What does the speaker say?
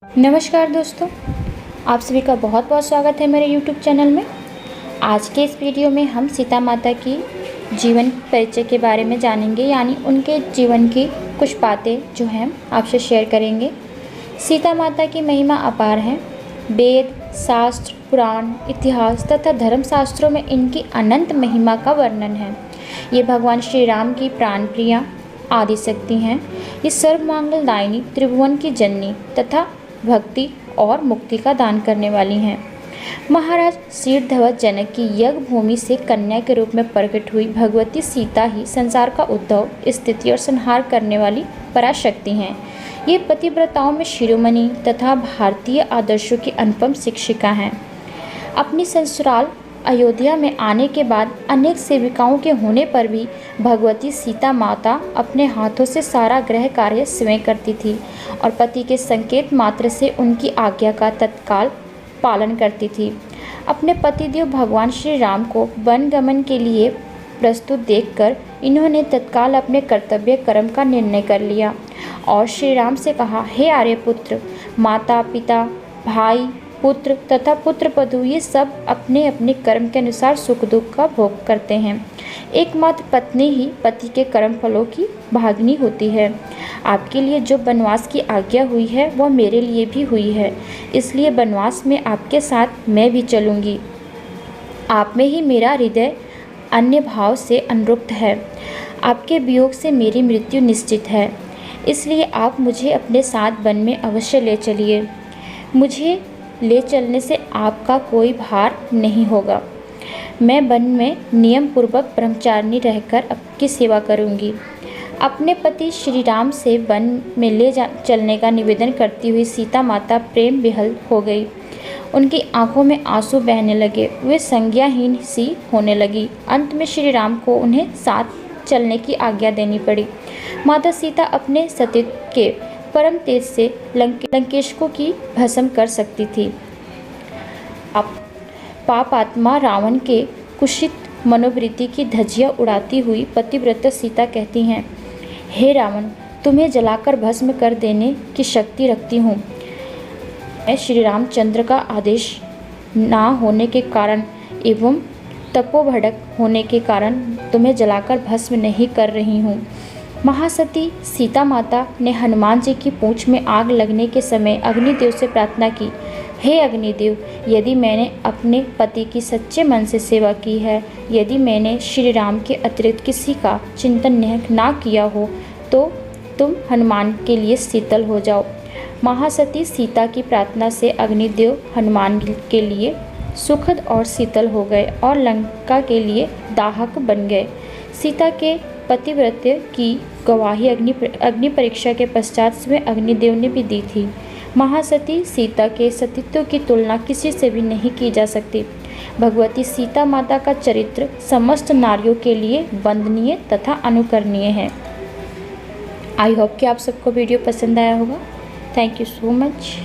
नमस्कार दोस्तों, आप सभी का बहुत बहुत स्वागत है मेरे YouTube चैनल में। आज के इस वीडियो में हम सीता माता की जीवन परिचय के बारे में जानेंगे, यानी उनके जीवन की कुछ बातें जो हैं आपसे शेयर करेंगे। सीता माता की महिमा अपार है। वेद, शास्त्र, पुराण, इतिहास तथा धर्मशास्त्रों में इनकी अनंत महिमा का वर्णन है। ये भगवान श्री राम की प्राणप्रिया आदिशक्ति हैं। ये सर्वमंगलदायिनी, त्रिभुवन की जननी तथा भक्ति और मुक्ति का दान करने वाली हैं। महाराज शीर्षध्वज जनक की यज्ञ भूमि से कन्या के रूप में प्रकट हुई भगवती सीता ही संसार का उद्भव, स्थिति और संहार करने वाली पराशक्ति हैं। ये पतिव्रताओं में शिरोमणि तथा भारतीय आदर्शों की अनुपम शिक्षिका हैं। अपनी ससुराल अयोध्या में आने के बाद अनेक सेविकाओं के होने पर भी भगवती सीता माता अपने हाथों से सारा गृह कार्य स्वयं करती थी और पति के संकेत मात्र से उनकी आज्ञा का तत्काल पालन करती थी। अपने पतिदेव भगवान श्री राम को वन गमन के लिए प्रस्तुत देखकर इन्होंने तत्काल अपने कर्तव्य कर्म का निर्णय कर लिया और श्री राम से कहा, हे आर्यपुत्र, माता पिता, भाई, पुत्र तथा पुत्र वधू ये सब अपने अपने कर्म के अनुसार सुख दुख का भोग करते हैं। एकमात्र पत्नी ही पति के कर्म फलों की भागिनी होती है। आपके लिए जो वनवास की आज्ञा हुई है वह मेरे लिए भी हुई है, इसलिए वनवास में आपके साथ मैं भी चलूँगी। आप में ही मेरा हृदय अन्य भाव से अनुरक्त है। आपके वियोग से मेरी मृत्यु निश्चित है, इसलिए आप मुझे अपने साथ वन में अवश्य ले चलिए। मुझे ले चलने से आपका कोई भार नहीं होगा। मैं वन में नियम पूर्वक ब्रह्मचारिणी रहकर आपकी सेवा करूंगी। अपने पति श्री राम से वन में चलने का निवेदन करती हुई सीता माता प्रेम विह्वल हो गई। उनकी आंखों में आंसू बहने लगे। वे संज्ञाहीन सी होने लगी। अंत में श्री राम को उन्हें साथ चलने की आज्ञा देनी पड़ी। माता सीता अपने सतीत्व के परम तेज से लंकेशकों की भस्म कर सकती थी। पाप आत्मा रावण के कुत्सित मनोवृत्ति की धज्जियां उड़ाती हुई पतिव्रता सीता कहती हैं, हे रावण, तुम्हें जलाकर भस्म कर देने की शक्ति रखती हूँ। मैं श्री रामचंद्र का आदेश ना होने के कारण एवं तपोभड़क होने के कारण तुम्हें जलाकर भस्म नहीं कर रही हूँ। महासती सीता माता ने हनुमान जी की पूंछ में आग लगने के समय अग्निदेव से प्रार्थना की, हे अग्निदेव, यदि मैंने अपने पति की सच्चे मन से सेवा की है, यदि मैंने श्री राम के अतिरिक्त किसी का चिंतन ना किया हो, तो तुम हनुमान के लिए शीतल हो जाओ। महासती सीता की प्रार्थना से अग्निदेव हनुमान के लिए सुखद और शीतल हो गए और लंका के लिए दाहक बन गए। सीता के पतिव्रत्य की गवाही अग्नि परीक्षा के पश्चात स्वयं अग्निदेव ने भी दी थी। महासती सीता के सतीत्व की तुलना किसी से भी नहीं की जा सकती। भगवती सीता माता का चरित्र समस्त नारियों के लिए वंदनीय तथा अनुकरणीय है। आई होप कि आप सबको वीडियो पसंद आया होगा। Thank you so much.